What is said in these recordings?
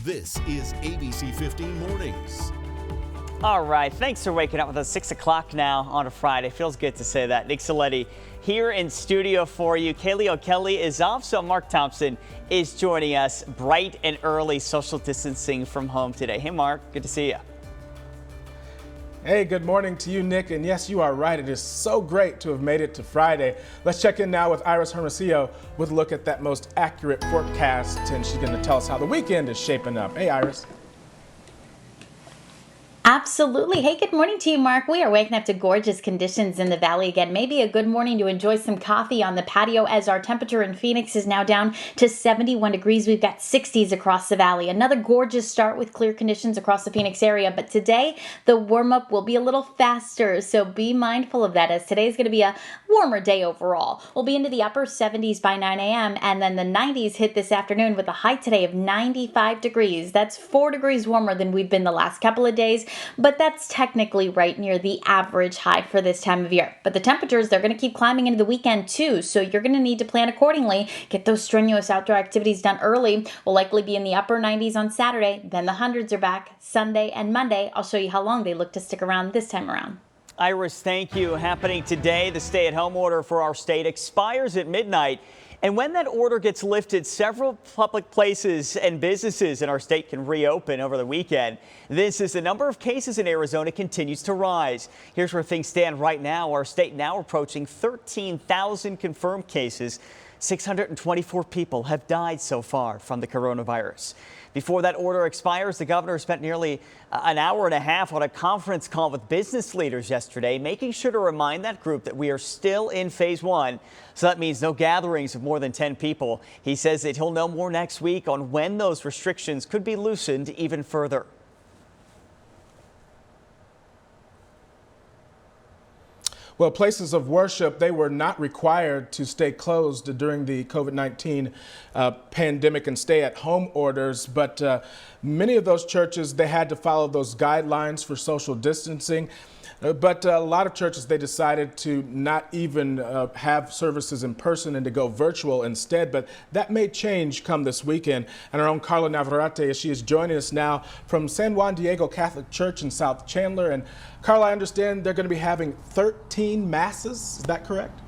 This is ABC15 Mornings. All right, thanks for waking up with us. 6 o'clock now on a Friday. Feels good to say that. Nick Saletti here in studio for you. Kaylee O'Kelly is off, so Mark Thompson is joining us bright and early, social distancing from home today. Hey, Mark, good to see you. Hey, good morning to you, Nick. And yes, you are right. It is so great to have made it to Friday. Let's check in now with Iris Hermosillo with a look at that most accurate forecast. And she's going to tell us how the weekend is shaping up. Hey, Iris. Absolutely. Hey, good morning to you, Mark. We are waking up to gorgeous conditions in the valley again. Maybe a good morning to enjoy some coffee on the patio as our temperature in Phoenix is now down to 71 degrees. We've got 60s across the valley. Another gorgeous start with clear conditions across the Phoenix area. But today, the warm-up will be a little faster, so be mindful of that as today's going to be a warmer day overall. We'll be into the upper 70s by 9 a.m. and then the 90s hit this afternoon with a high today of 95 degrees. That's 4 degrees warmer than we've been the last couple of days. But that's technically right near the average high for this time of year. But the temperatures, they're going to keep climbing into the weekend too, so you're going to need to plan accordingly. Get those strenuous outdoor activities done early. We'll likely be in the upper 90s on Saturday, then the hundreds are back Sunday and Monday. I'll show you how long they look to stick around this time around. Iris, thank you. Happening today, the stay-at-home order for our state expires at midnight. And when that order gets lifted, several public places and businesses in our state can reopen over the weekend. This as the number of cases in Arizona continues to rise. Here's where things stand right now. Our state now approaching 13,000 confirmed cases. 624 people have died so far from the coronavirus. Before that order expires, the governor spent nearly an hour and a half on a conference call with business leaders yesterday, making sure to remind that group that we are still in phase 1. So that means no gatherings of more than 10 people. He says that he'll know more next week on when those restrictions could be loosened even further. Well, places of worship, they were not required to stay closed during the COVID-19 pandemic and stay-at-home orders, but many of those churches, they had to follow those guidelines for social distancing. But a lot of churches, they decided to not even have services in person and to go virtual instead. But that may change come this weekend. And our own Carla Navarrete, she is joining us now from San Juan Diego Catholic Church in South Chandler. And Carla, I understand they're going to be having 13 masses. Is that correct?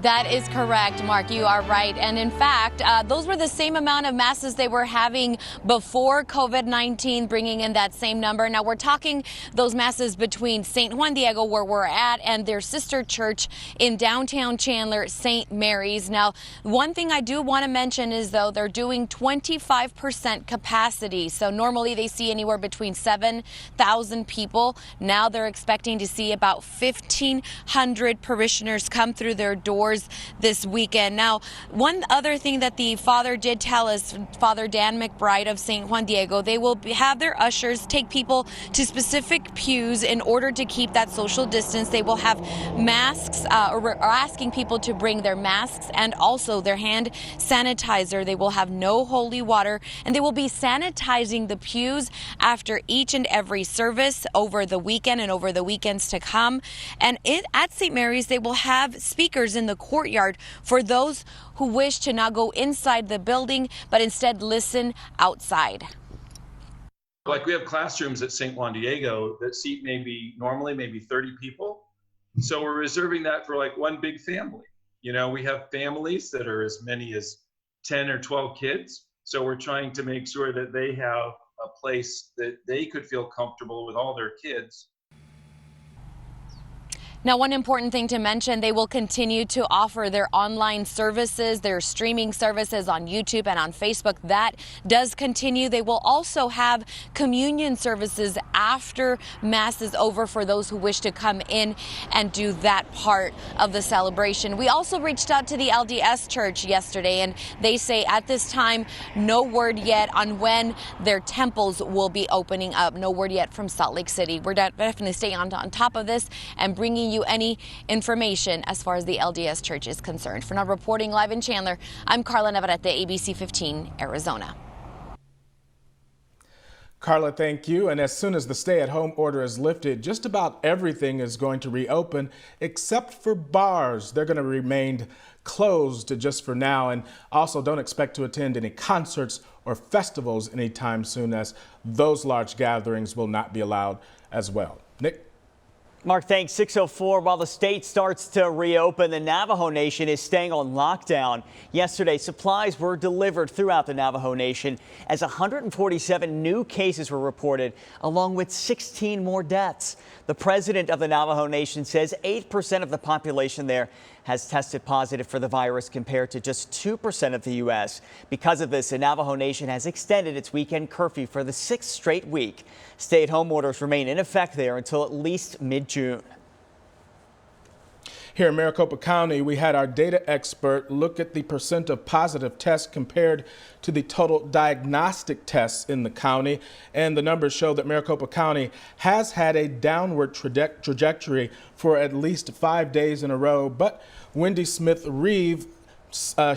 That is correct, Mark. You are right. And in fact, those were the same amount of masses they were having before COVID-19, bringing in that same number. Now we're talking those masses between St. Juan Diego, where we're at, and their sister church in downtown Chandler, St. Mary's. Now, one thing I do want to mention is, though, they're doing 25% capacity. So normally they see anywhere between 7,000 people. Now they're expecting to see about 1,500 parishioners come through their doors this weekend. Now, one other thing that the father did tell us, Father Dan McBride of St. Juan Diego, they will have their ushers take people to specific pews in order to keep that social distance. They will have masks, or asking people to bring their masks and also their hand sanitizer. They will have no holy water, and they will be sanitizing the pews after each and every service over the weekend and over the weekends to come. And at St. Mary's, they will have speakers in the courtyard for those who wish to not go inside the building, but instead listen outside. Like we have classrooms at St. Juan Diego that seat normally maybe 30 people. So we're reserving that for like one big family. You know, we have families that are as many as 10 or 12 kids. So we're trying to make sure that they have a place that they could feel comfortable with all their kids. Now, one important thing to mention, they will continue to offer their online services, their streaming services on YouTube and on Facebook. That does continue. They will also have communion services after Mass is over for those who wish to come in and do that part of the celebration. We also reached out to the LDS Church yesterday, and they say at this time, no word yet on when their temples will be opening up. No word yet from Salt Lake City. We're definitely staying on top of this and bringing you any information as far as the LDS Church is concerned. For now, reporting live in Chandler, I'm Carla Navarrete, ABC 15, Arizona. Carla, thank you. And as soon as the stay-at-home order is lifted, just about everything is going to reopen except for bars. They're going to remain closed just for now. And also don't expect to attend any concerts or festivals anytime soon, as those large gatherings will not be allowed as well. Nick? Mark, thanks. 6:04. While the state starts to reopen, the Navajo Nation is staying on lockdown. Yesterday, supplies were delivered throughout the Navajo Nation as 147 new cases were reported, along with 16 more deaths. The president of the Navajo Nation says 8% of the population there has tested positive for the virus, compared to just 2% of the U.S. Because of this, the Navajo Nation has extended its weekend curfew for the 6th straight week. Stay-at-home orders remain in effect there until at least mid-June. Here in Maricopa County, we had our data expert look at the percent of positive tests compared to the total diagnostic tests in the county. And the numbers show that Maricopa County has had a downward trajectory for at least 5 days in a row. But Wendy Smith-Reeve,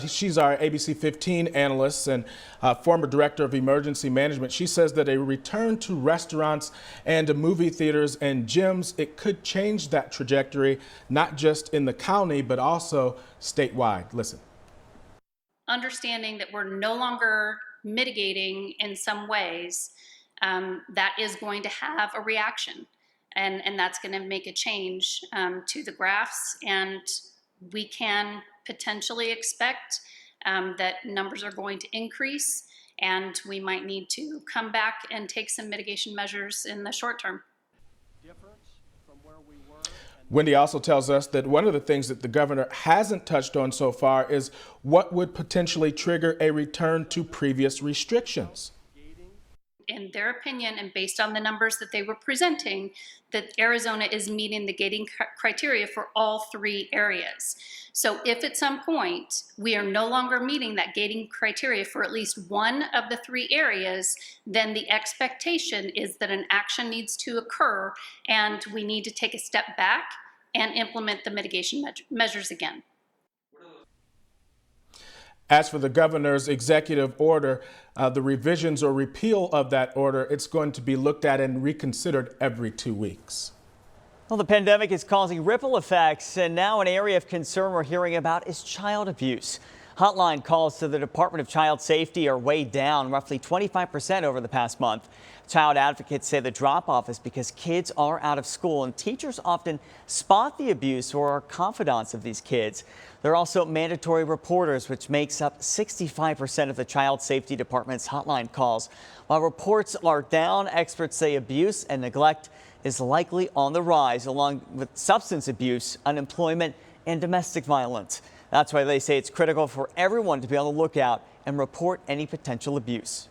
she's our ABC15 analyst and former director of emergency management. She says that a return to restaurants and movie theaters and gyms, it could change that trajectory, not just in the county, but also statewide. Listen. Understanding that we're no longer mitigating in some ways, that is going to have a reaction, and that's going to make a change to the graphs, and we can potentially expect that numbers are going to increase, and we might need to come back and take some mitigation measures in the short term. Wendy also tells us that one of the things that the governor hasn't touched on so far is what would potentially trigger a return to previous restrictions. In their opinion, and based on the numbers that they were presenting, that Arizona is meeting the gating criteria for all 3 areas. So if at some point we are no longer meeting that gating criteria for at least one of the 3 areas, then the expectation is that an action needs to occur, and we need to take a step back and implement the mitigation measures again. As for the governor's executive order, the revisions or repeal of that order, it's going to be looked at and reconsidered every 2 weeks. Well, the pandemic is causing ripple effects, and now an area of concern we're hearing about is child abuse. Hotline calls to the Department of Child Safety are way down, roughly 25% over the past month. Child advocates say the drop-off is because kids are out of school, and teachers often spot the abuse or are confidants of these kids. There are also mandatory reporters, which makes up 65% of the Child Safety Department's hotline calls. While reports are down, experts say abuse and neglect is likely on the rise, along with substance abuse, unemployment, and domestic violence. That's why they say it's critical for everyone to be on the lookout and report any potential abuse.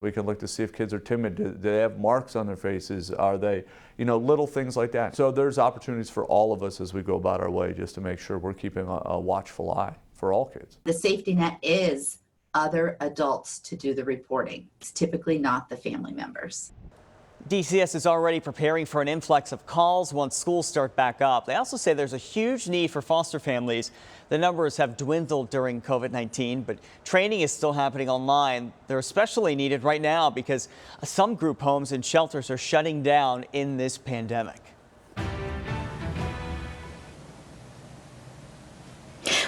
We can look to see if kids are timid. Do they have marks on their faces? Are they, little things like that. So there's opportunities for all of us as we go about our way, just to make sure we're keeping a watchful eye for all kids. The safety net is other adults to do the reporting. It's typically not the family members. DCS is already preparing for an influx of calls once schools start back up. They also say there's a huge need for foster families. The numbers have dwindled during COVID-19, but training is still happening online. They're especially needed right now because some group homes and shelters are shutting down in this pandemic.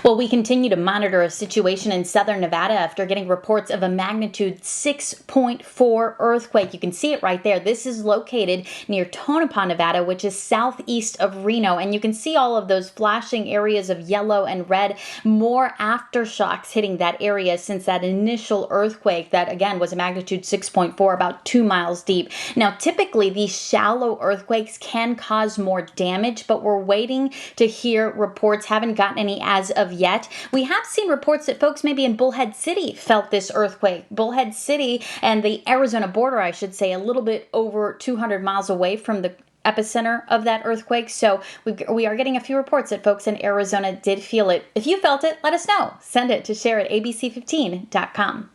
Well, we continue to monitor a situation in southern Nevada after getting reports of a magnitude 6.4 earthquake. You can see it right there. This is located near Tonopah, Nevada, which is southeast of Reno. And you can see all of those flashing areas of yellow and red, more aftershocks hitting that area since that initial earthquake that, again, was a magnitude 6.4, about 2 miles deep. Now, typically, these shallow earthquakes can cause more damage, but we're waiting to hear reports. Haven't gotten any as of yet. We have seen reports that folks maybe in Bullhead City felt this earthquake. Bullhead City and the Arizona border, I should say, a little bit over 200 miles away from the epicenter of that earthquake. So we are getting a few reports that folks in Arizona did feel it. If you felt it, let us know. Send it to share at abc15.com.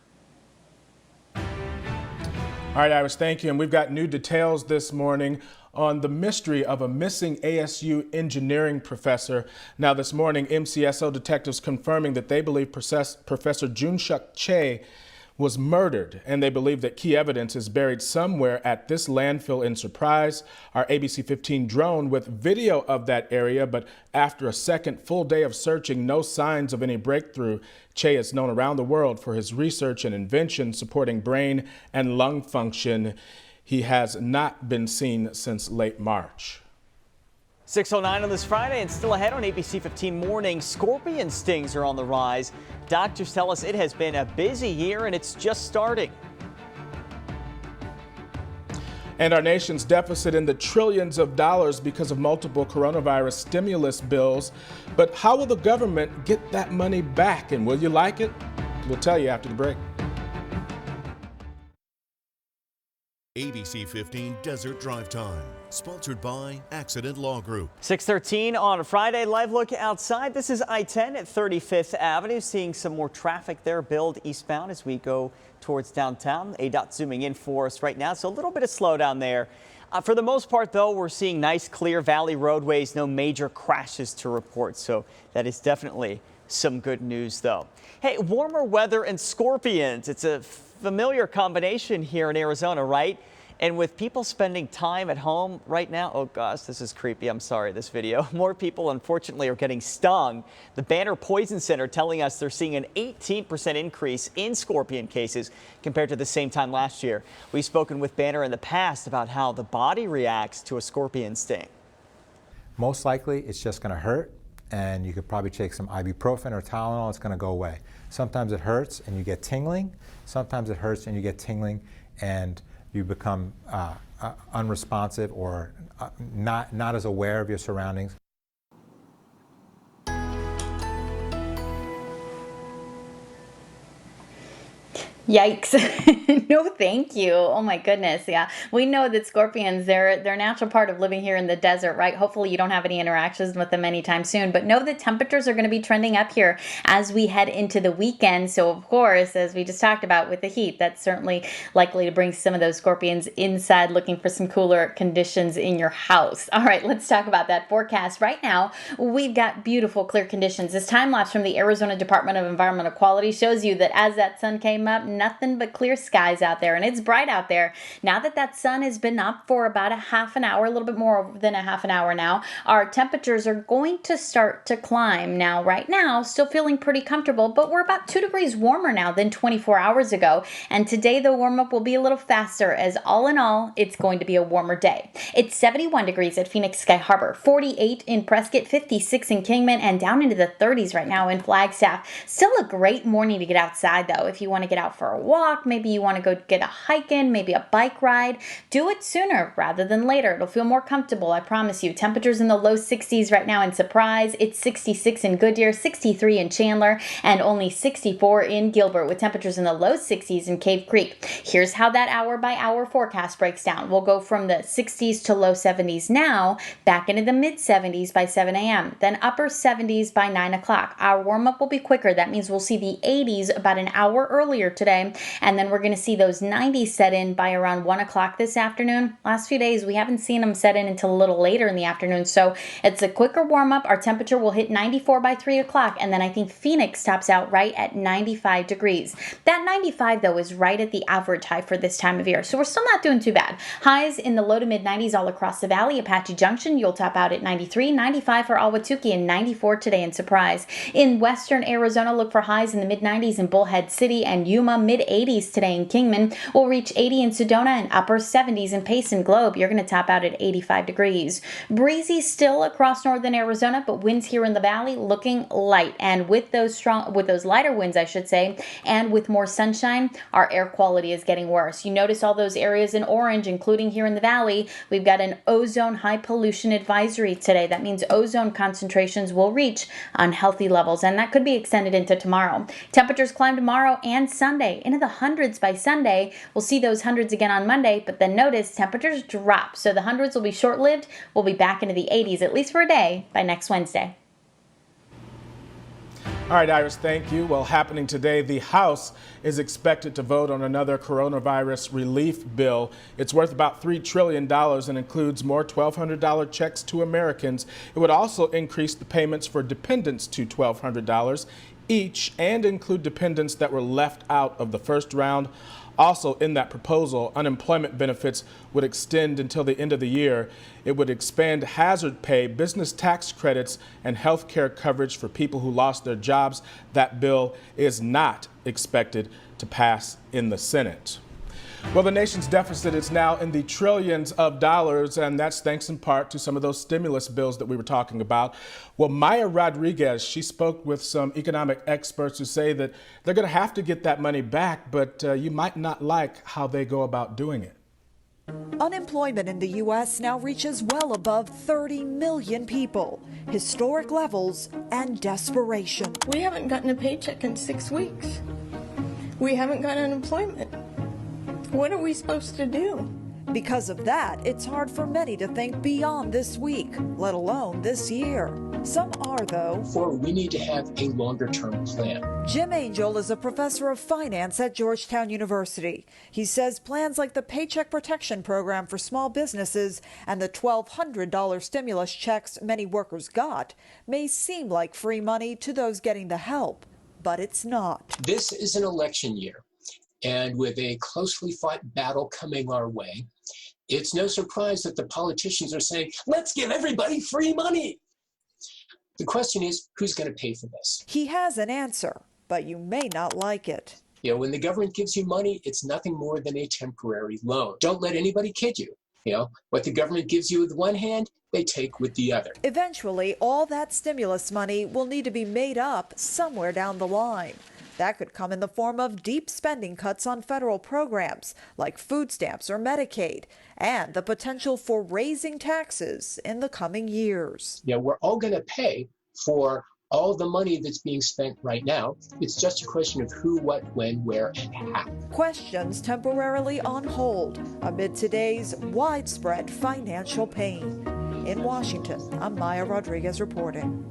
All right, Iris, thank you. And we've got new details this morning on the mystery of a missing ASU engineering professor. Now this morning, MCSO detectives confirming that they believe Professor Junshuk Che was murdered, and they believe that key evidence is buried somewhere at this landfill in Surprise. Our ABC15 drone with video of that area, but after a second full day of searching, no signs of any breakthrough. Che is known around the world for his research and invention supporting brain and lung function. He has not been seen since late March. 6:09 on this Friday, and still ahead on ABC15 Mornings, scorpion stings are on the rise. Doctors tell us it has been a busy year and it's just starting. And our nation's deficit in the trillions of dollars because of multiple coronavirus stimulus bills. But how will the government get that money back, and will you like it? We'll tell you after the break. ABC 15 Desert Drive Time, sponsored by Accident Law Group. 6:13 on a Friday. Live look outside. This is I-10 at 35th Avenue. Seeing some more traffic there build eastbound as we go towards downtown. ADOT zooming in for us right now, so a little bit of slowdown there. For the most part, though, we're seeing nice, clear valley roadways. No major crashes to report, so that is definitely some good news, though. Hey, warmer weather and scorpions. It's a familiar combination here in Arizona, right? And with people spending time at home right now, oh gosh, this is creepy. I'm sorry, this video. More people, unfortunately, are getting stung. The Banner Poison Center telling us they're seeing an 18% increase in scorpion cases compared to the same time last year. We've spoken with Banner in the past about how the body reacts to a scorpion sting. Most likely, it's just going to hurt, and you could probably take some ibuprofen or Tylenol. It's going to go away. Sometimes it hurts and you get tingling. Sometimes it hurts and you get tingling and you become unresponsive or not as aware of your surroundings. Yikes. No, thank you. Oh my goodness. Yeah. We know that scorpions, they're a natural part of living here in the desert, right? Hopefully you don't have any interactions with them anytime soon, but know that temperatures are going to be trending up here as we head into the weekend. So of course, as we just talked about with the heat, that's certainly likely to bring some of those scorpions inside looking for some cooler conditions in your house. All right, let's talk about that forecast. Right now, we've got beautiful clear conditions. This time lapse from the Arizona Department of Environmental Quality shows you that as that sun came up, nothing but clear skies out there, and it's bright out there. Now that that sun has been up for about a half an hour, a little bit more than a half an hour now, our temperatures are going to start to climb. Now, right now, still feeling pretty comfortable, but we're about 2 degrees warmer now than 24 hours ago. And today, the warm-up will be a little faster, as all in all, it's going to be a warmer day. It's 71 degrees at Phoenix Sky Harbor, 48 in Prescott, 56 in Kingman, and down into the 30s right now in Flagstaff. Still a great morning to get outside, though. If you want to get out for a walk, maybe you want to go get a hike in, maybe a bike ride, do it sooner rather than later. It'll feel more comfortable, I promise you. Temperatures in the low 60s right now in Surprise. It's 66 in Goodyear, 63 in Chandler, and only 64 in Gilbert, with temperatures in the low 60s in Cave Creek. Here's how that hour-by-hour forecast breaks down. We'll go from the 60s to low 70s now, back into the mid-70s by 7 a.m., then upper 70s by 9 o'clock. Our warm-up will be quicker. That means we'll see the 80s about an hour earlier today, and then we're going to see those 90s set in by around 1 o'clock this afternoon. Last few days, we haven't seen them set in until a little later in the afternoon, so it's a quicker warm-up. Our temperature will hit 94 by 3 o'clock, and then I think Phoenix tops out right at 95 degrees. That 95, though, is right at the average high for this time of year, so we're still not doing too bad. Highs in the low to mid-90s all across the valley. Apache Junction, you'll top out at 93, 95 for Ahwatukee, and 94 today in Surprise. In western Arizona, look for highs in the mid-90s in Bullhead City and Yuma, mid-80s today in Kingman. We'll reach 80 in Sedona and upper 70s in Payson Globe. You're going to top out at 85 degrees. Breezy still across northern Arizona, but winds here in the valley looking light. And with those lighter winds, I should say, and with more sunshine, our air quality is getting worse. You notice all those areas in orange, including here in the valley. We've got an ozone high pollution advisory today. That means ozone concentrations will reach unhealthy levels, and that could be extended into tomorrow. Temperatures climb tomorrow and Sunday into the hundreds by Sunday. We'll see those hundreds again on Monday, but then notice temperatures drop. So the hundreds will be short-lived. We'll be back into the 80s, at least for a day, by next Wednesday. All right, Iris, thank you. Well, happening today, the House is expected to vote on another coronavirus relief bill. It's worth about $3 trillion and includes more $1,200 checks to Americans. It would also increase the payments for dependents to $1,200. each and include dependents that were left out of the first round. Also in that proposal, unemployment benefits would extend until the end of the year. It would expand hazard pay, business tax credits, and health care coverage for people who lost their jobs. That bill is not expected to pass in the Senate. Well, the nation's deficit is now in the trillions of dollars, and that's thanks in part to some of those stimulus bills that we were talking about. Well, Maya Rodriguez, she spoke with some economic experts who say that they're going to have to get that money back, but you might not like how they go about doing it. Unemployment in the U.S. now reaches well above 30 million people, historic levels and desperation. We haven't gotten a paycheck in 6 weeks. We haven't got unemployment. What are we supposed to do? Because of that, it's hard for many to think beyond this week, let alone this year. Some are, though. We need to have a longer-term plan. Jim Angel is a professor of finance at Georgetown University. He says plans like the Paycheck Protection Program for small businesses and the $1,200 stimulus checks many workers got may seem like free money to those getting the help, but it's not. This is an election year. And with a closely fought battle coming our way, it's no surprise that the politicians are saying, let's give everybody free money. The question is, who's going to pay for this? He has an answer, but you may not like it. You know, when the government gives you money, it's nothing more than a temporary loan. Don't let anybody kid you. You know, what the government gives you with one hand, they take with the other. Eventually, all that stimulus money will need to be made up somewhere down the line. That could come in the form of deep spending cuts on federal programs like food stamps or Medicaid, and the potential for raising taxes in the coming years. Yeah, we're all going to pay for all the money that's being spent right now. It's just a question of who, what, when, where, and how. Questions temporarily on hold amid today's widespread financial pain. In Washington, I'm Maya Rodriguez reporting.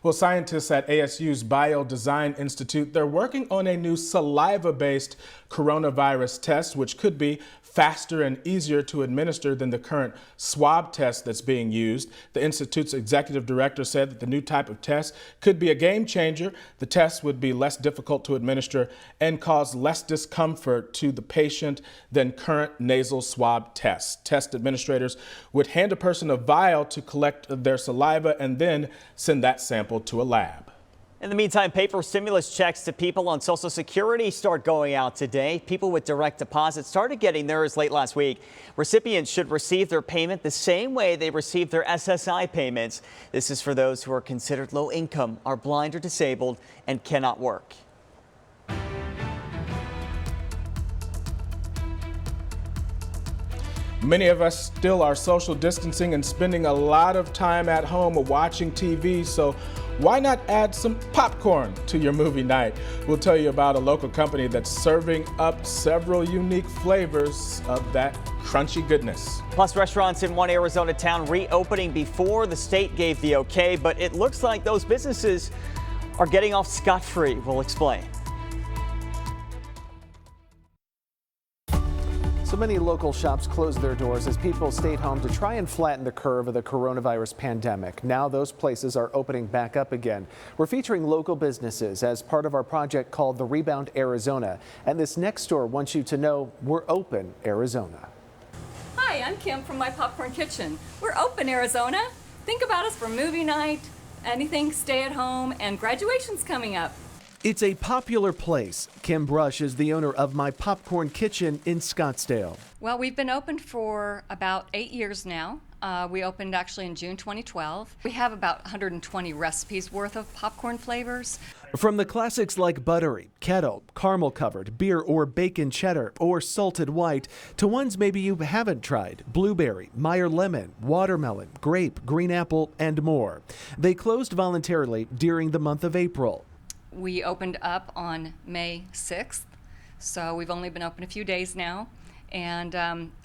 Well, scientists at ASU's Biodesign Institute, they're working on a new saliva-based coronavirus test, which could be faster and easier to administer than the current swab test that's being used. The Institute's executive director said that the new type of test could be a game changer. The test would be less difficult to administer and cause less discomfort to the patient than current nasal swab tests. Test administrators would hand a person a vial to collect their saliva and then send that sample to a lab. In the meantime, paper stimulus checks to people on Social Security start going out today. People with direct deposit started getting theirs late last week. Recipients should receive their payment the same way they received their SSI payments. This is for those who are considered low income, are blind or disabled, and cannot work. Many of us still are social distancing and spending a lot of time at home watching TV, so why not add some popcorn to your movie night? We'll tell you about a local company that's serving up several unique flavors of that crunchy goodness. Plus, restaurants in one Arizona town reopening before the state gave the okay, but it looks like those businesses are getting off scot-free. We'll explain. So many local shops closed their doors as people stayed home to try and flatten the curve of the coronavirus pandemic. Now those places are opening back up again. We're featuring local businesses as part of our project called The Rebound Arizona. And this next store wants you to know we're open, Arizona. Hi, I'm Kim from My Popcorn Kitchen. We're open, Arizona. Think about us for movie night, anything, stay at home, and graduation's coming up. It's a popular place. Kim Brush is the owner of My Popcorn Kitchen in Scottsdale. Well, we've been open for about 8 years now. We opened actually in June 2012. We have about 120 recipes worth of popcorn flavors. From the classics like buttery, kettle, caramel covered, beer or bacon cheddar, or salted white, to ones maybe you haven't tried, blueberry, Meyer lemon, watermelon, grape, green apple, and more. They closed voluntarily during the month of April. We opened up on May 6th, so we've only been open a few days now. And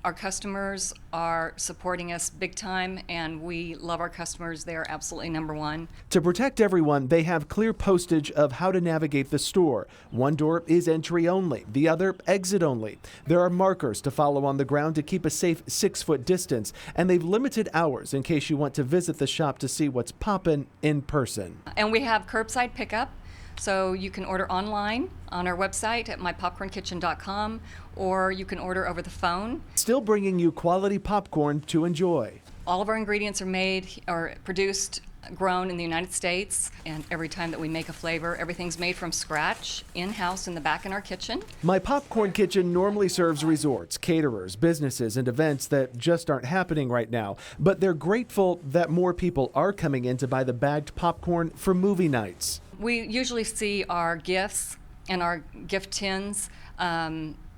our customers are supporting us big time, and we love our customers. They are absolutely number one. To protect everyone, they have clear postage of how to navigate the store. One door is entry only, the other exit only. There are markers to follow on the ground to keep a safe 6-foot distance, and they've limited hours in case you want to visit the shop to see what's poppin' in person. And we have curbside pickup. So you can order online on our website at mypopcornkitchen.com, or you can order over the phone. Still bringing you quality popcorn to enjoy. All of our ingredients are made or produced, grown in the United States, and every time that we make a flavor, everything's made from scratch, in-house in the back in our kitchen. My Popcorn Kitchen normally serves resorts, caterers, businesses, and events that just aren't happening right now, but they're grateful that more people are coming in to buy the bagged popcorn for movie nights. We usually see our gifts and our gift tins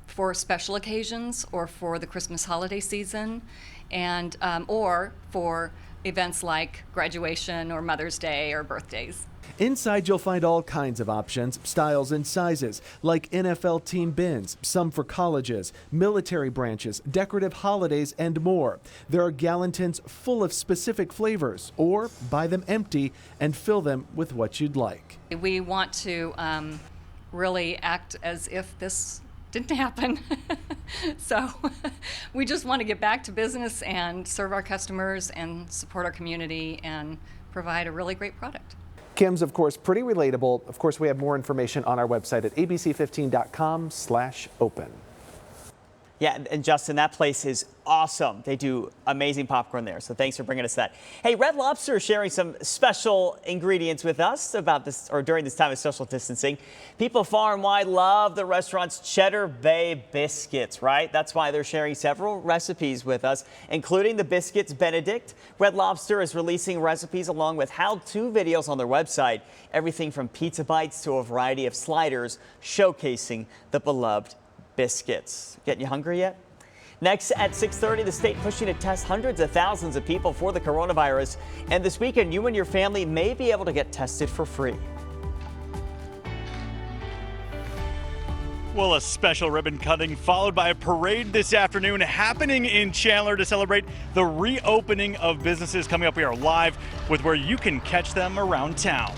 for special occasions or for the Christmas holiday season, and or for events like graduation or Mother's Day or birthdays. Inside you'll find all kinds of options, styles and sizes, like NFL team bins, some for colleges, military branches, decorative holidays, and more. There are gallon tins full of specific flavors, or buy them empty and fill them with what you'd like. We want to really act as if this didn't happen. So we just want to get back to business and serve our customers and support our community and provide a really great product. Kim's, of course, pretty relatable. Of course, we have more information on our website at abc15.com/open. Yeah, and Justin, that place is awesome. They do amazing popcorn there, so thanks for bringing us that. Hey, Red Lobster is sharing some special ingredients with us about this, or during this time of social distancing. People far and wide love the restaurant's Cheddar Bay biscuits, right? That's why they're sharing several recipes with us, including the Biscuits Benedict. Red Lobster is releasing recipes along with how-to videos on their website, everything from pizza bites to a variety of sliders showcasing the beloved biscuits. Getting you hungry yet? Next at 6:30, the state pushing to test hundreds of thousands of people for the coronavirus. And this weekend, you and your family may be able to get tested for free. Well, a special ribbon cutting followed by a parade this afternoon happening in Chandler to celebrate the reopening of businesses. Coming up, we are live with where you can catch them around town.